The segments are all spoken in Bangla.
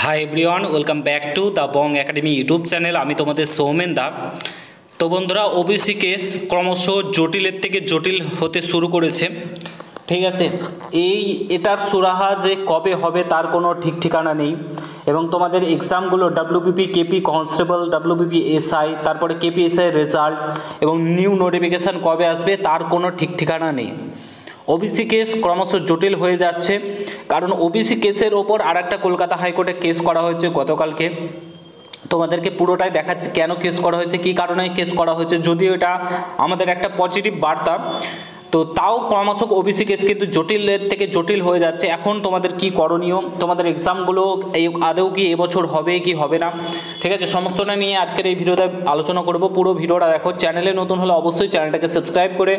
Hi everyone, welcome back to the Bong academy YouTube channel. আমি তোমাদের সৌমেন দা। তো বন্ধুরা, ওবিসি কেস ক্রমশ জটিলের থেকে জটিল হতে শুরু করেছে। ঠিক আছে, এটার সুরাহা যে কবে হবে তার কোনো ঠিক ঠিকানা নেই। এবং তোমাদের এক্সামগুলো WBP, KP constable, WBP SI, তারপরে কেপি এসআই রেজাল্ট এবং নিউ নোটিফিকেশান কবে আসবে তার কোনো ঠিক ঠিকানা নেই। ওবিসি কেস ক্রমশ জটিল হয়ে যাচ্ছে, কারণ ওবিসি কেসের ওপর আর একটা কলকাতা হাইকোর্টে কেস করা হয়েছে গতকালকে। তোমাদেরকে পুরোটাই দেখাচ্ছি কেন কেস করা হয়েছে, কী কারণে কেস করা হয়েছে। যদিও এটা আমাদের একটা পজিটিভ বার্তা, তো তাও ক্রমশ ওবিসি কেস কিন্তু জটিলের থেকে জটিল হয়ে যাচ্ছে। এখন তোমাদের কি করণীয়, তোমাদের এক্সামগুলো আদৌ কি এবছর হবে কি হবে না, ঠিক আছে, সমস্তটা নিয়ে আজকের এই ভিডিওতে আলোচনা করব। পুরো ভিডিওটা দেখো। চ্যানেলে নতুন হলে অবশ্যই চ্যানেলটাকে সাবস্ক্রাইব করে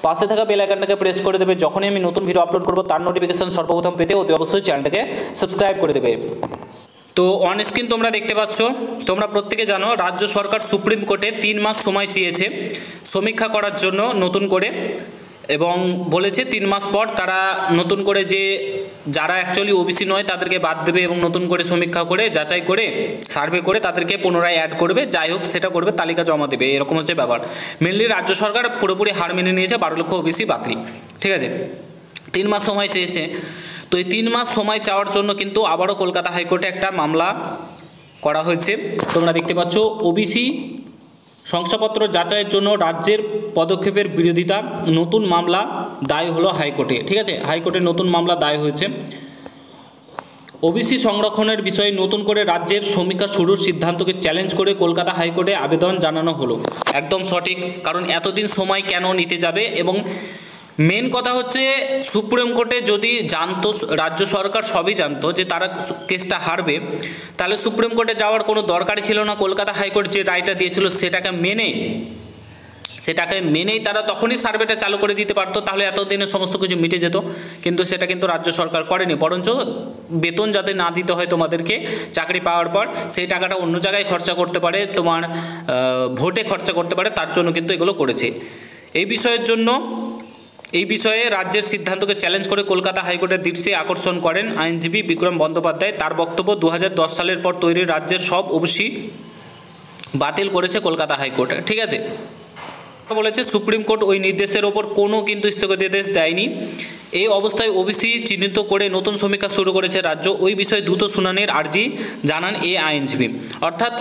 পাশে থাকা বেল আইকনটাকে প্রেস করে দেবে। যখনই আমি নতুন ভিডিও আপলোড করব তার নোটিফিকেশন সর্বপ্রথম পেতে অতি অবশ্যই চ্যানেলটাকে সাবস্ক্রাইব করে দেবে। তো অন স্ক্রিন তোমরা দেখতে পাচ্ছ, তোমরা প্রত্যেকে জানো রাজ্য সরকার সুপ্রিম কোর্টে 3 মাস সময় চেয়েছে সমীক্ষা করার জন্য নতুন করে, এবং বলেছে 3 মাস পর তারা নতুন করে যে যারা অ্যাকচুয়ালি ওবিসি নয় তাদেরকে বাদ দেবে এবং নতুন করে সমীক্ষা করে যাচাই করে সার্ভে করে তাদেরকে পুনরায় অ্যাড করবে। যাই হোক, সেটা করবে, তালিকা জমা দেবে, এরকম হচ্ছে ব্যাপার। মেনলি রাজ্য সরকার পুরোপুরি হার মেনে নিয়েছে, 12 লক্ষ ওবিসি বাতিল। ঠিক আছে, 3 মাস সময় চেয়েছে। তো এই 3 মাস সময় চাওয়ার জন্য কিন্তু আবারও কলকাতা হাইকোর্টে একটা মামলা করা হয়েছে। তোমরা দেখতে পাচ্ছ, ওবিসি শংসাপত্র যাচাইয়ের জন্য রাজ্যের পদক্ষেপের বিরোধিতা, নতুন মামলা দায় হলো হাইকোর্টে। ঠিক আছে, হাইকোর্টে নতুন মামলা দায় হয়েছে। ওবিসি সংরক্ষণের বিষয়ে নতুন করে রাজ্যের সমীক্ষা শুরুর সিদ্ধান্তকে চ্যালেঞ্জ করে কলকাতা হাইকোর্টে আবেদন জানানো হলো। একদম সঠিক, কারণ এতদিন সময় কেন নিতে যাবে। এবং মেন কথা হচ্ছে, সুপ্রিম কোর্টে যদি জানতো, রাজ্য সরকার সবই জানতো যে তারা কেসটা হারবে, তাহলে সুপ্রিম কোর্টে যাওয়ার কোনো দরকারই ছিল না। কলকাতা হাইকোর্ট যে রায়টা দিয়েছিল সেটাকে মেনেই তারা তখনই সার্ভেটা চালু করে দিতে পারতো, তাহলে এতদিনে সমস্ত কিছু মিটে যেত। কিন্তু সেটা কিন্তু রাজ্য সরকার করেনি, বরঞ্চ বেতন যাতে না দিতে হয় তোমাদেরকে চাকরি পাওয়ার পর, সেই টাকাটা অন্য জায়গায় খরচা করতে পারে, তোমার ভোটে খরচা করতে পারে, তার জন্য কিন্তু এগুলো করেছে। এই বিষয়ে রাজ্যের সিদ্ধান্তকে চ্যালেঞ্জ করে কলকাতা হাইকোর্টের দৃষ্টি আকর্ষণ করেন আইনজীবী বিক্রম বন্দ্যোপাধ্যায়। তার বক্তব্য, 2010 সালের পর তৈরি রাজ্যের সব ওবিসি বাতিল করেছে কলকাতা হাইকোর্টে। ঠিক আছে, বলেছে সুপ্রিম কোর্ট ওই নির্দেশের ওপর কোনো কিন্তু স্থগিতাদেশ দেয়নি। এই অবস্থায় ওবিসি চিহ্নিত করে নতুন সমীক্ষা শুরু করেছে রাজ্য। ওই বিষয়ে দ্রুত শুনানির আর্জি জানান এই আইনজীবী। অর্থাৎ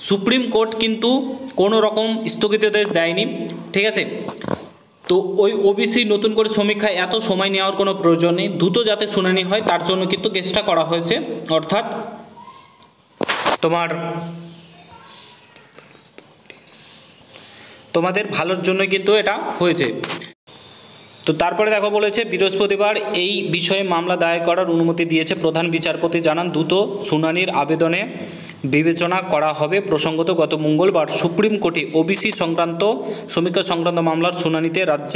সুপ্রিম কোর্ট কিন্তু কোনো রকম স্থগিতাদেশ দেয়নি। ঠিক আছে, তো ওই ওবিসি নতুন করে সমীক্ষায় এত সময় নেওয়ার কোনো প্রয়োজন নেই, দ্রুত যাতে শুনানি হয় তার জন্য কিন্তু কেসটা করা হয়েছে। অর্থাৎ তোমাদের ভালোর জন্য কিন্তু এটা হয়েছে। তো তারপরে দেখো, বলেছে বৃহস্পতিবার এই বিষয়ে মামলা দায়ের করার অনুমতি দিয়েছে প্রধান বিচারপতি। জানান দ্রুত শুনানির আবেদনে বিবেচনা করা হবে। প্রসঙ্গত, গত মঙ্গলবার সুপ্রিম কোর্টে ওবিসি সমীক্ষা সংক্রান্ত মামলার শুনানিতে রাজ্য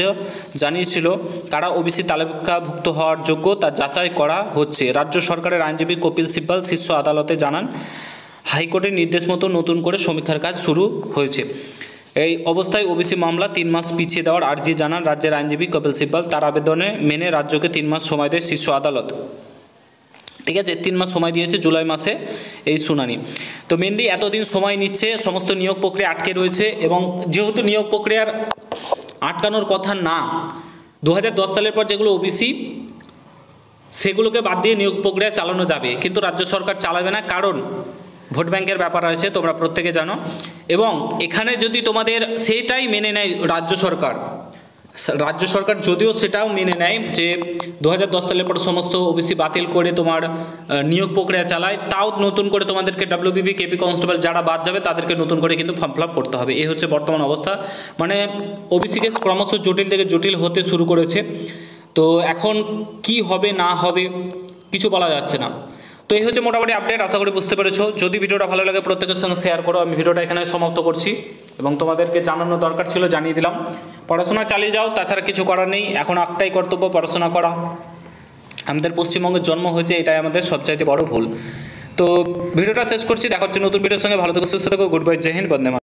জানিয়েছিল কারা ওবিসি তালিকাভুক্ত হওয়ার যোগ্য তা যাচাই করা হচ্ছে। রাজ্য সরকারের আইনজীবী কপিল সিব্বাল শীর্ষ আদালতে জানান, হাইকোর্টের নির্দেশ মতো নতুন করে সমীক্ষার কাজ শুরু হয়েছে। এই অবস্থায় ওবিসি মামলা 3 মাস পিছিয়ে দেওয়ার আর্জি জানান রাজ্যের আইনজীবী কপিল সিব্বাল। তার আবেদনে মেনে রাজ্যকে 3 মাস সময় দেয় শীর্ষ আদালত। ঠিক আছে, 3 মাস সময় দিয়েছে, জুলাই মাসে এই শুনানি। তো মেনলি এতদিন সময় নিচ্ছে, সমস্ত নিয়োগ প্রক্রিয়া আটকে রয়েছে। এবং যেহেতু নিয়োগ প্রক্রিয়ার আটকানোর কথা না, 2010 সালের পর যেগুলো ওবিসি সেগুলোকে বাদ দিয়ে নিয়োগ প্রক্রিয়া চালানো যাবে, কিন্তু রাজ্য সরকার চালাবে না, কারণ ভোট ব্যাংকের ব্যাপার আছে, তোমরা প্রত্যেকে জানো। এবং এখানে যদি তোমাদের সেটাই মেনে নেয় রাজ্য সরকার যদিও সেটাও মেনে নেয় যে 2010 সালের পর সমস্ত ওবিসি বাতিল করে তোমার নিয়োগ প্রক্রিয়া চালায়, তাও নতুন করে তোমাদেরকে ডাব্লিউবিপি, কেপি কনস্টেবল যারা বাদ যাবে তাদেরকে নতুন করে কিন্তু ফর্ম ফিল আপ করতে হবে। এই হচ্ছে বর্তমান অবস্থা। মানে ওবিসি কেস ক্রমশ জটিল থেকে জটিল হতে শুরু করেছে। তো এখন কি হবে না হবে কিছু বলা যাচ্ছে না। তো এই হচ্ছে মোটামুটি আপডেট, আশা করি বুঝতে পেরেছো। যদি ভিডিওটা ভালো লাগে প্রত্যেকের সঙ্গে শেয়ার করো। আমি ভিডিওটা এখানে সমাপ্ত করছি এবং তোমাদেরকে জানানো দরকার ছিল, জানিয়ে দিলাম। পড়াশোনা চালিয়ে যাও, তাছাড়া কিছু করার নেই। এখন একটাই কর্তব্য, পড়াশোনা করা। আমাদের পশ্চিমবঙ্গের জন্ম হয়েছে, এটাই আমাদের সবচাইতে বড় ভুল। তো ভিডিওটা শেষ করছি, দেখা হচ্ছে নতুন ভিডিওর সঙ্গে। ভালো থেকো, সুস্থ থেকো, গুড বাই, জয় হিন্দ, বন্দে মাতরম।